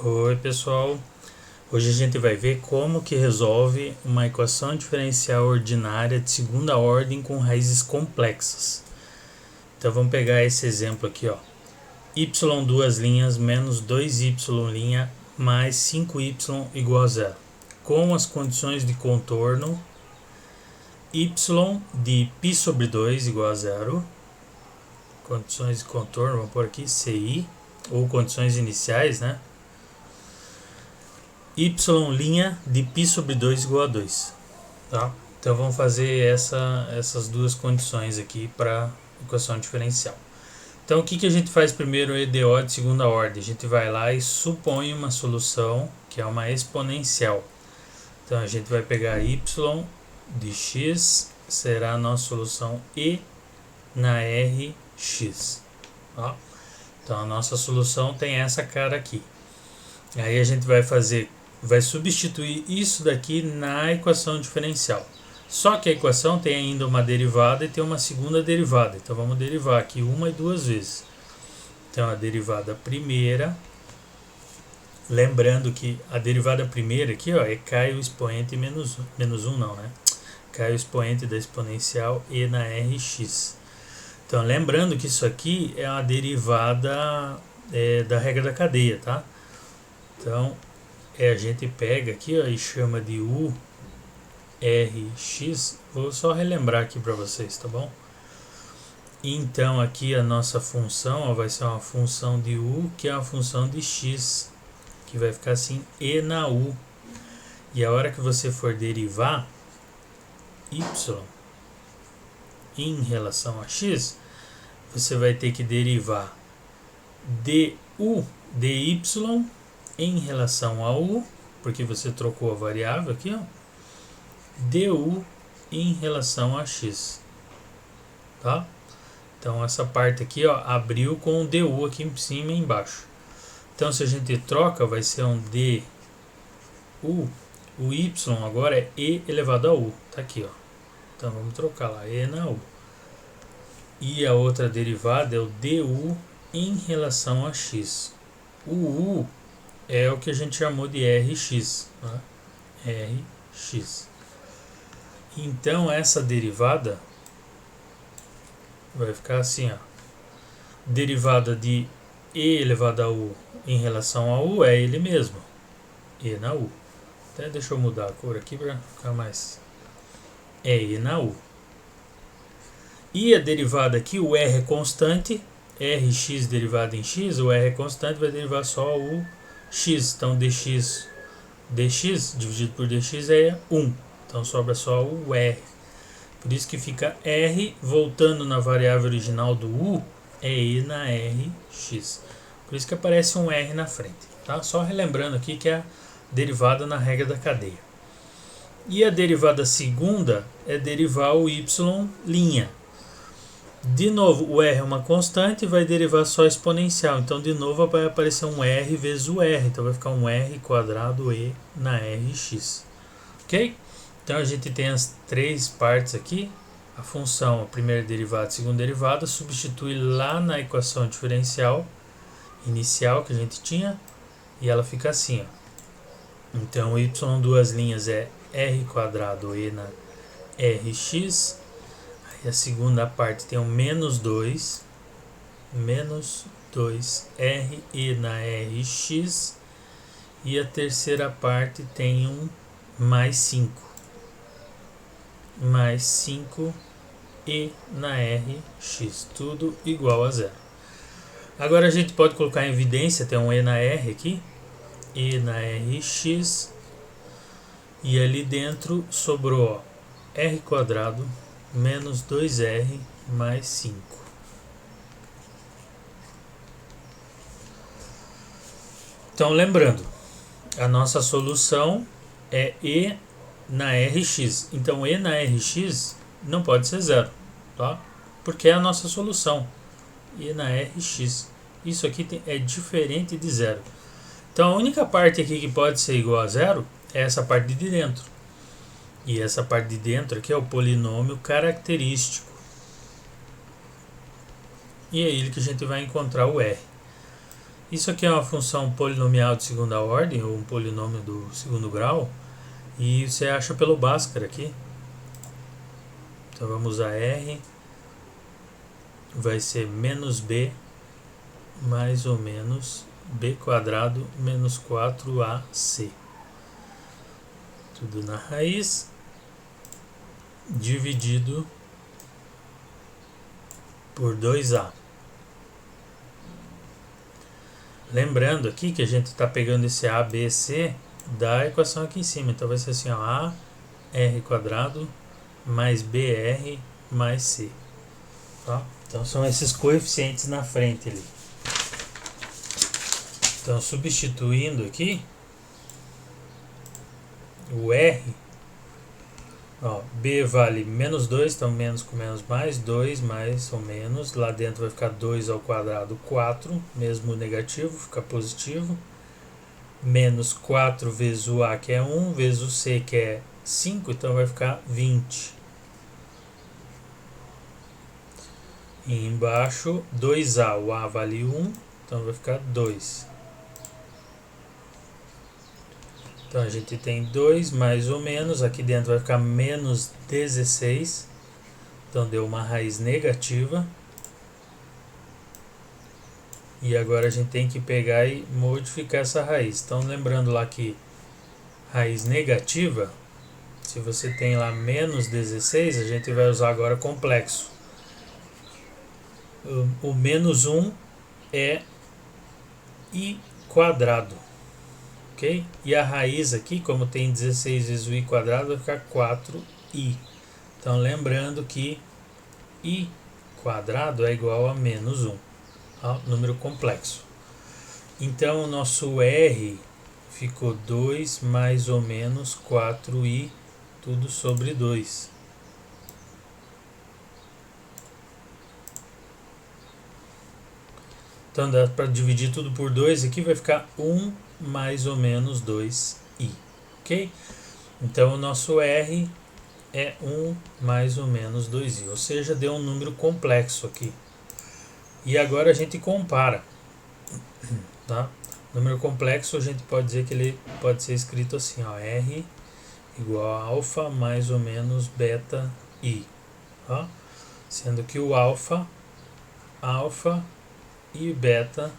Oi pessoal, hoje a gente vai ver como que resolve uma equação diferencial ordinária de segunda ordem com raízes complexas. Então vamos pegar esse exemplo aqui, ó. y duas linhas menos 2y' mais 5y igual a zero. Com as condições de contorno y de π sobre 2 igual a zero. Condições de contorno, vamos pôr aqui CI, ou condições iniciais, né? y' de π sobre 2 igual a 2. Tá? Então vamos fazer essas duas condições aqui para equação diferencial. Então o que a gente faz primeiro, EDO de segunda ordem? A gente vai lá e supõe uma solução que é uma exponencial. Então a gente vai pegar y de x, será a nossa solução e na Rx. Tá? Então a nossa solução tem essa cara aqui. Aí a gente vai substituir isso daqui na equação diferencial. Só que a equação tem ainda uma derivada e tem uma segunda derivada. Então vamos derivar aqui uma e duas vezes. Então a derivada primeira, lembrando que a derivada primeira aqui, ó, é cai o expoente menos 1 não, né? Cai o expoente da exponencial e na Rx. Então lembrando que isso aqui é uma derivada da regra da cadeia, tá? Então a gente pega aqui, ó, e chama de URX. Vou só relembrar aqui para vocês, tá bom? Então aqui a nossa função, ó, vai ser uma função de U, que é uma função de X, que vai ficar assim, E na U. E a hora que você for derivar Y em relação a X, você vai ter que derivar du dy em relação a U, porque você trocou a variável aqui, ó, du em relação a x, tá? Então essa parte aqui, ó, abriu com o du aqui em cima e embaixo. Então se a gente troca, vai ser um du, o y agora é e elevado a u, tá aqui, ó. Então vamos trocar lá, e na u. E a outra derivada é o du em relação a x. O u é o que a gente chamou de Rx, né? Rx. Então essa derivada vai ficar assim, ó. Derivada de e elevado a u em relação a u é ele mesmo, e na u. Até deixa eu mudar a cor aqui para ficar mais. É e na u. E a derivada aqui, o r é constante, Rx derivado em x, o r é constante, vai derivar só o x, então dx dividido por dx é 1, então sobra só o r, por isso que fica r, voltando na variável original do u, é e na rx, por isso que aparece um r na frente, tá? Só relembrando aqui que é a derivada na regra da cadeia. E a derivada segunda é derivar o y'. De novo, o r é uma constante e vai derivar só exponencial. Então, de novo, vai aparecer um r vezes o r. Então, vai ficar um r quadrado e na rx. Ok? Então, a gente tem as três partes aqui. A função, a primeira derivada, a segunda derivada, substitui lá na equação diferencial inicial que a gente tinha. E ela fica assim, ó. Então, y duas linhas é r quadrado e na rx. E a segunda parte tem um menos 2 r e na rx, e a terceira parte tem um mais 5 e na rx, tudo igual a zero. Agora a gente pode colocar em evidência, tem um e na r aqui, e na rx, e ali dentro sobrou, ó, r quadrado menos 2r mais 5. Então, lembrando, a nossa solução é e na Rx. Então, e na Rx não pode ser zero, tá? Porque é a nossa solução. E na Rx. Isso aqui é diferente de zero. Então, a única parte aqui que pode ser igual a zero é essa parte de dentro. E essa parte de dentro aqui é o polinômio característico. E é ele que a gente vai encontrar o R. Isso aqui é uma função polinomial de segunda ordem, ou um polinômio do segundo grau, e você acha pelo Bhaskara aqui. Então vamos usar R, vai ser menos B mais ou menos B quadrado menos 4AC. Tudo na raiz, dividido por 2A. Lembrando aqui que a gente está pegando esse A, B, C da equação aqui em cima. Então vai ser assim, ó, A, R quadrado mais BR mais C. Tá? Então são esses coeficientes na frente ali. Então substituindo aqui, o R, ó, B vale menos 2, então menos com menos mais, 2 mais ou menos, lá dentro vai ficar 2 ao quadrado, 4, mesmo negativo, fica positivo, menos 4 vezes o A, que é 1, vezes o C, que é 5, então vai ficar 20. E embaixo, 2A, o A vale 1, então vai ficar 2. Então a gente tem 2 mais ou menos, aqui dentro vai ficar menos 16, então deu uma raiz negativa. E agora a gente tem que pegar e modificar essa raiz. Então lembrando lá que raiz negativa, se você tem lá menos 16, a gente vai usar agora complexo. O menos 1 é I quadrado. Okay? E a raiz aqui, como tem 16 vezes o I quadrado, vai ficar 4I. Então lembrando que I quadrado é igual a menos 1, número complexo. Então o nosso R ficou 2 mais ou menos 4I, tudo sobre 2. Então dá para dividir tudo por 2, aqui vai ficar 1 mais ou menos 2i, ok? Então o nosso R é 1 mais ou menos 2i, ou seja, deu um número complexo aqui. E agora a gente compara, tá? Número complexo a gente pode dizer que ele pode ser escrito assim, ó, R igual a alfa mais ou menos beta I, tá? Sendo que o alfa e beta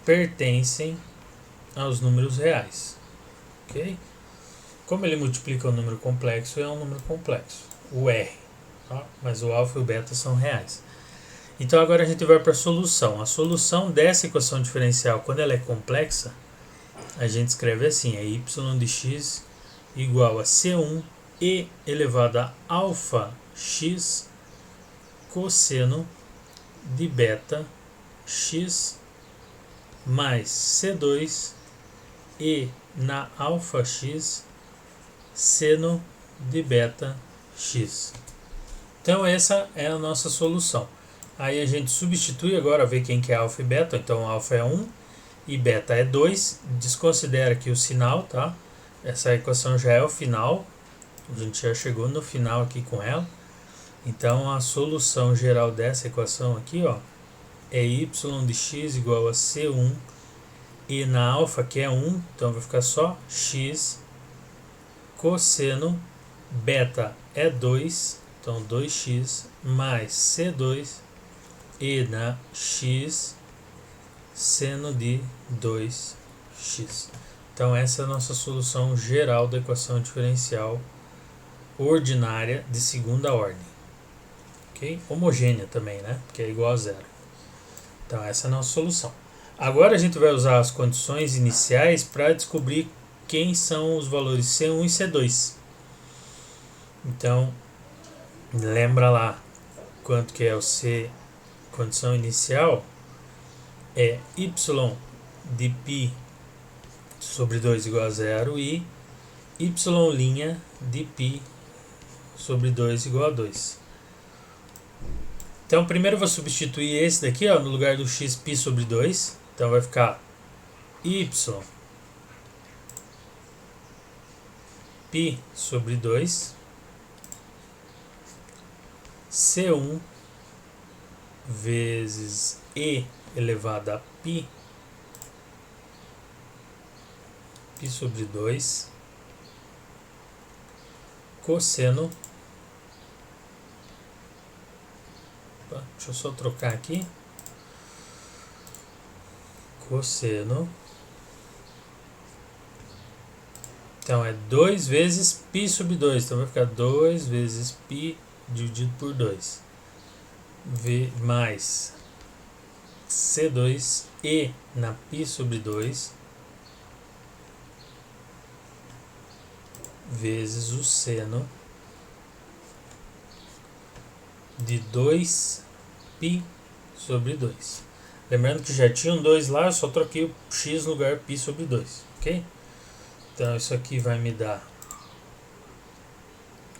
pertencem aos números reais, ok? Como ele multiplica o número complexo, é um número complexo, o R, tá? Mas o alfa e o beta são reais. Então agora a gente vai para a solução. A solução dessa equação diferencial, quando ela é complexa, a gente escreve assim, é y de x igual a C1 e elevado a alfa x cosseno de beta x mais C2 e na alfa x seno de beta x. Então essa é a nossa solução. Aí a gente substitui agora, ver quem que é alfa e beta. Então alfa é 1 e beta é 2. Desconsidera aqui o sinal, tá? Essa equação já é o final. A gente já chegou no final aqui com ela. Então a solução geral dessa equação aqui, ó, é y de x igual a C1 e na alfa, que é 1, então vai ficar só x cosseno beta é 2, então 2x mais C2 e na x seno de 2x. Então essa é a nossa solução geral da equação diferencial ordinária de segunda ordem. Okay? Homogênea também, né? Porque é igual a zero. Então essa é a nossa solução. Agora a gente vai usar as condições iniciais para descobrir quem são os valores C1 e C2. Então, lembra lá quanto que é o C, condição inicial, é y de π sobre 2 igual a 0 e y' de π sobre 2 igual a 2. Então, primeiro eu vou substituir esse daqui, ó, no lugar do x π sobre 2. Então vai ficar y π sobre 2 C1 vezes e elevado a π sobre 2 cosseno. Opa, deixa eu só trocar aqui. Cosseno. Então é 2 vezes π sobre 2. Então vai ficar 2 vezes π dividido por 2. Mais C2e na π sobre 2 vezes o seno de 2π sobre 2. Lembrando que já tinha um 2 lá, eu só troquei o x no lugar π sobre 2, ok? Então isso aqui vai me dar...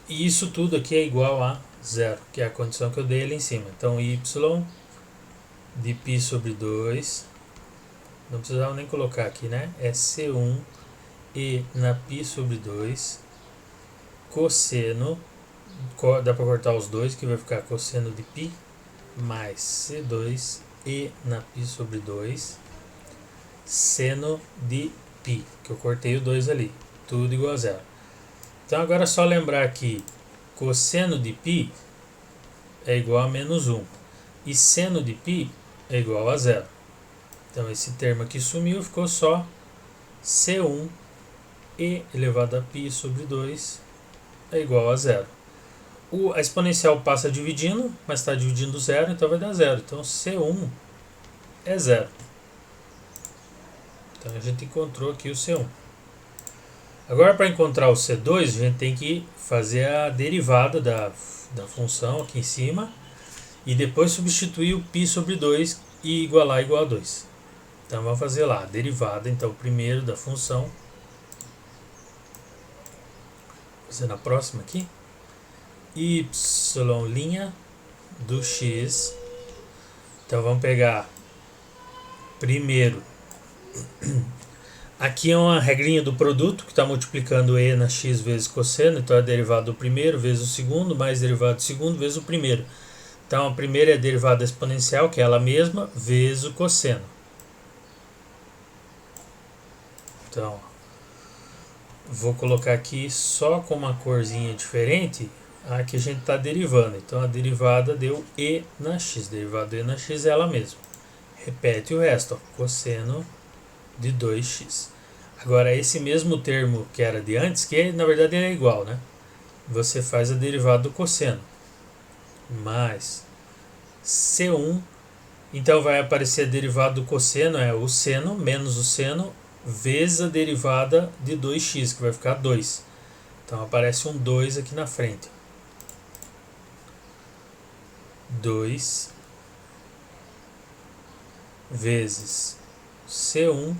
E isso tudo aqui é igual a 0, que é a condição que eu dei ali em cima. Então y de π sobre 2, não precisava nem colocar aqui, né? É C1 e na π sobre 2 cosseno, dá para cortar os dois, que vai ficar cosseno de π mais C2 e na π sobre 2 seno de π, que eu cortei o 2 ali, tudo igual a 0. Então agora é só lembrar que cosseno de π é igual a menos 1 e seno de π é igual a 0. Então esse termo aqui sumiu, ficou só C1 e elevado a π sobre 2 é igual a 0. A exponencial passa dividindo, mas está dividindo 0, então vai dar 0. Então C1 é 0. Então a gente encontrou aqui o C1. Agora, para encontrar o C2, a gente tem que fazer a derivada da função aqui em cima e depois substituir o π sobre 2 e igualar igual a 2. Então vamos fazer lá a derivada, então primeiro da função. Vou fazer na próxima aqui. Y' do x. Então vamos pegar primeiro. Aqui é uma regrinha do produto que está multiplicando e na x vezes cosseno. Então é derivada do primeiro vezes o segundo, mais derivada do segundo vezes o primeiro. Então a primeira é a derivada exponencial, que é ela mesma, vezes o cosseno. Então, vou colocar aqui só com uma corzinha diferente a que a gente está derivando. Então a derivada deu e na x. Derivada do e na x é ela mesma. Repete o resto, ó, cosseno de 2x. Agora esse mesmo termo que era de antes, que na verdade é igual, né? Você faz a derivada do cosseno. Mais C1. Então vai aparecer a derivada do cosseno, é o seno menos o seno, vezes a derivada de 2x, que vai ficar 2. Então aparece um 2 aqui na frente. 2 vezes C1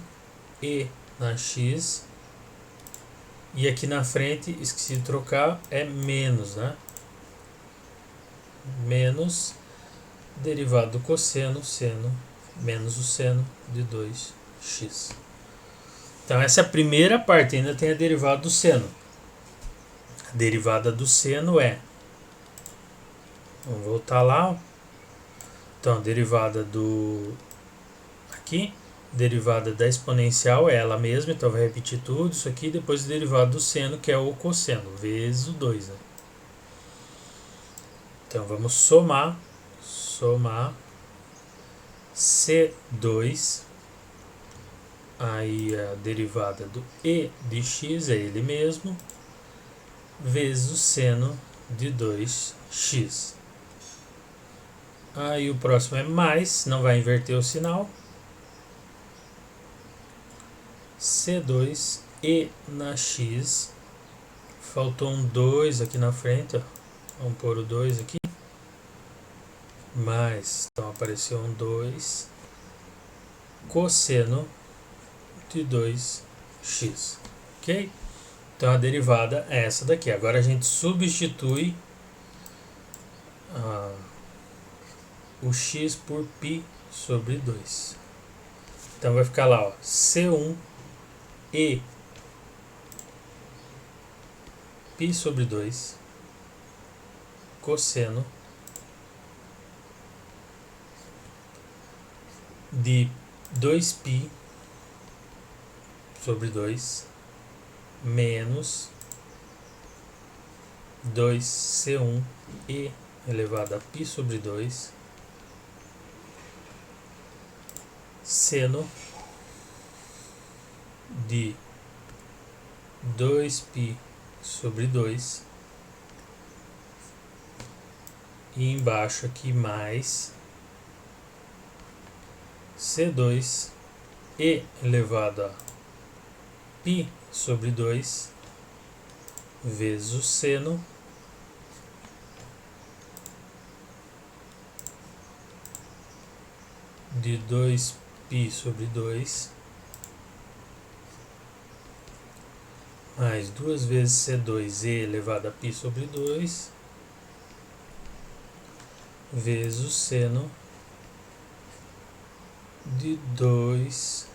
e na x. E aqui na frente, esqueci de trocar, é menos, né? Menos derivada do cosseno, seno, menos o seno de 2x. Então essa é a primeira parte, ainda tem a derivada do seno. A derivada do seno é... Vamos voltar lá. Então a derivada do... Aqui, derivada da exponencial é ela mesma, então vai repetir tudo isso aqui. Depois a derivada do seno, que é o cosseno, vezes o 2. Né? Então vamos somar C2, aí a derivada do e de x é ele mesmo, vezes o seno de 2x. Aí o próximo é mais, não vai inverter o sinal. C2 e na x, faltou um 2 aqui na frente, ó. Vamos pôr o 2 aqui. Mais, então apareceu um 2 cosseno de 2x, ok? Então a derivada é essa daqui. Agora a gente substitui o x por π sobre 2. Então vai ficar lá, ó, C1 e π sobre 2 cosseno de 2π sobre 2 menos 2c1e elevado a π sobre 2 seno de 2π sobre 2 e embaixo aqui mais C2 e elevado a π sobre 2 vezes o seno de 2π sobre 2 mais 2 vezes C2e elevado a π sobre 2 vezes o seno de 2π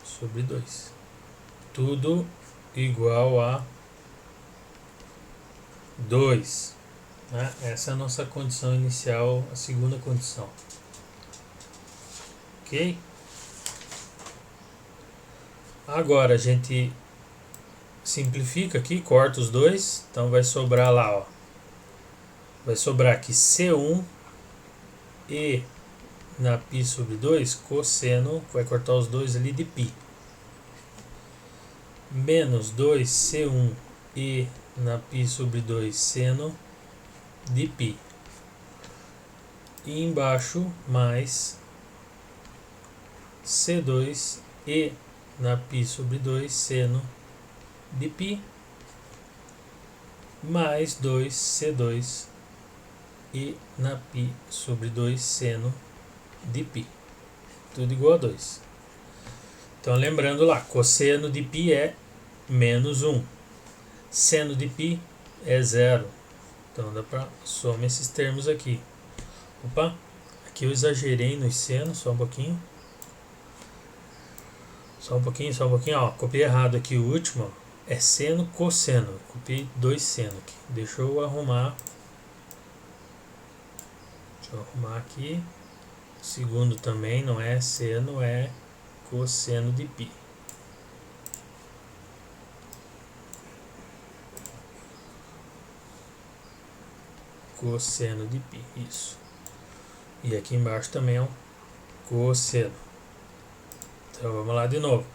sobre 2. Tudo igual a 2. Né? Essa é a nossa condição inicial, a segunda condição. Ok? Agora a gente simplifica aqui, corta os dois, então vai sobrar lá, ó. Vai sobrar aqui C1 e na π sobre 2, cosseno, vai cortar os dois ali de π. Menos 2C1 e na π sobre 2, seno de π. E embaixo mais C2 e na π sobre 2, seno de π. Mais 2C2 e na π sobre 2, seno de π. Tudo igual a 2. Então, lembrando lá, cosseno de π é menos 1. Seno de π é 0. Então, dá para somar esses termos aqui. Opa, aqui eu exagerei nos senos, só um pouquinho. Só um pouquinho, ó. Copiei errado aqui o último, ó. É seno, cosseno. Copiei 2 seno aqui. Deixa eu arrumar. Deixa eu arrumar aqui. O segundo também não é seno, é cosseno de π. Cosseno de π, isso. E aqui embaixo também é um cosseno. Então vamos lá de novo.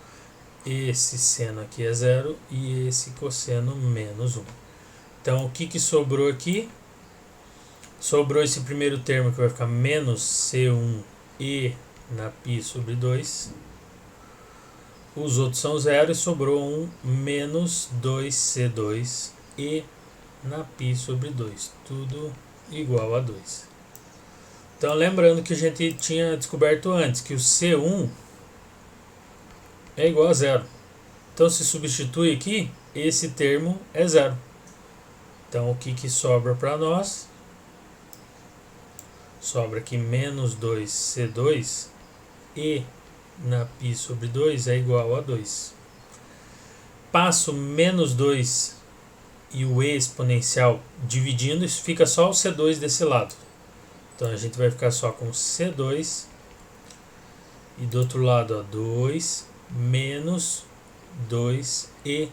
Esse seno aqui é 0 e esse cosseno menos 1. Então o que sobrou aqui? Sobrou esse primeiro termo que vai ficar menos C1e na π sobre 2. Os outros são 0 e sobrou um menos 2C2e na π sobre 2. Tudo igual a 2. Então lembrando que a gente tinha descoberto antes que o C1 é igual a 0. Então se substitui aqui, esse termo é 0. Então o que sobra para nós? Sobra aqui menos 2C2 e na π sobre 2 é igual a 2. Passo menos 2 e o e exponencial dividindo, isso fica só o C2 desse lado. Então a gente vai ficar só com C2 e do outro lado, ó, 2 menos 2e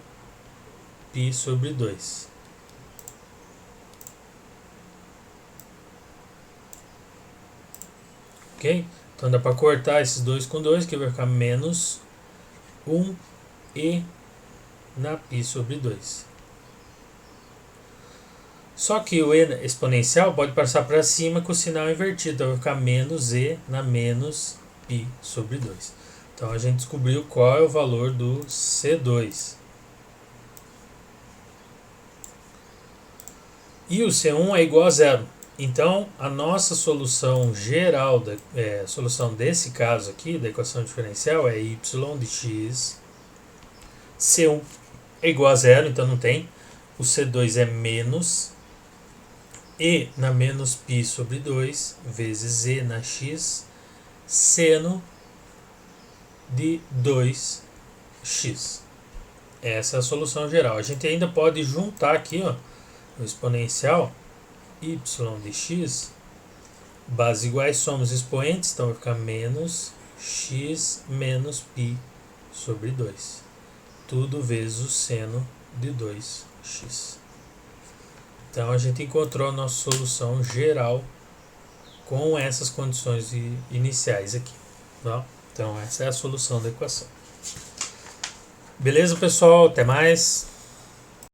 π sobre 2. Ok? Então dá para cortar esses 2 com 2, que vai ficar menos 1e na π sobre 2. Só que o e exponencial pode passar para cima com o sinal invertido, então vai ficar menos e na menos π sobre 2. Então a gente descobriu qual é o valor do C2. E o C1 é igual a 0. Então a nossa solução geral, solução desse caso aqui, da equação diferencial, é y de x. C1 é igual a 0, então não tem. O C2 é menos e na menos π sobre 2 vezes e na x seno de 2x. Essa é a solução geral. A gente ainda pode juntar aqui, ó, o exponencial y de x, bases iguais, somos expoentes, então vai ficar menos x menos π sobre 2. Tudo vezes o seno de 2x. Então a gente encontrou a nossa solução geral com essas condições iniciais aqui. Tá? Então essa é a solução da equação. Beleza, pessoal? Até mais!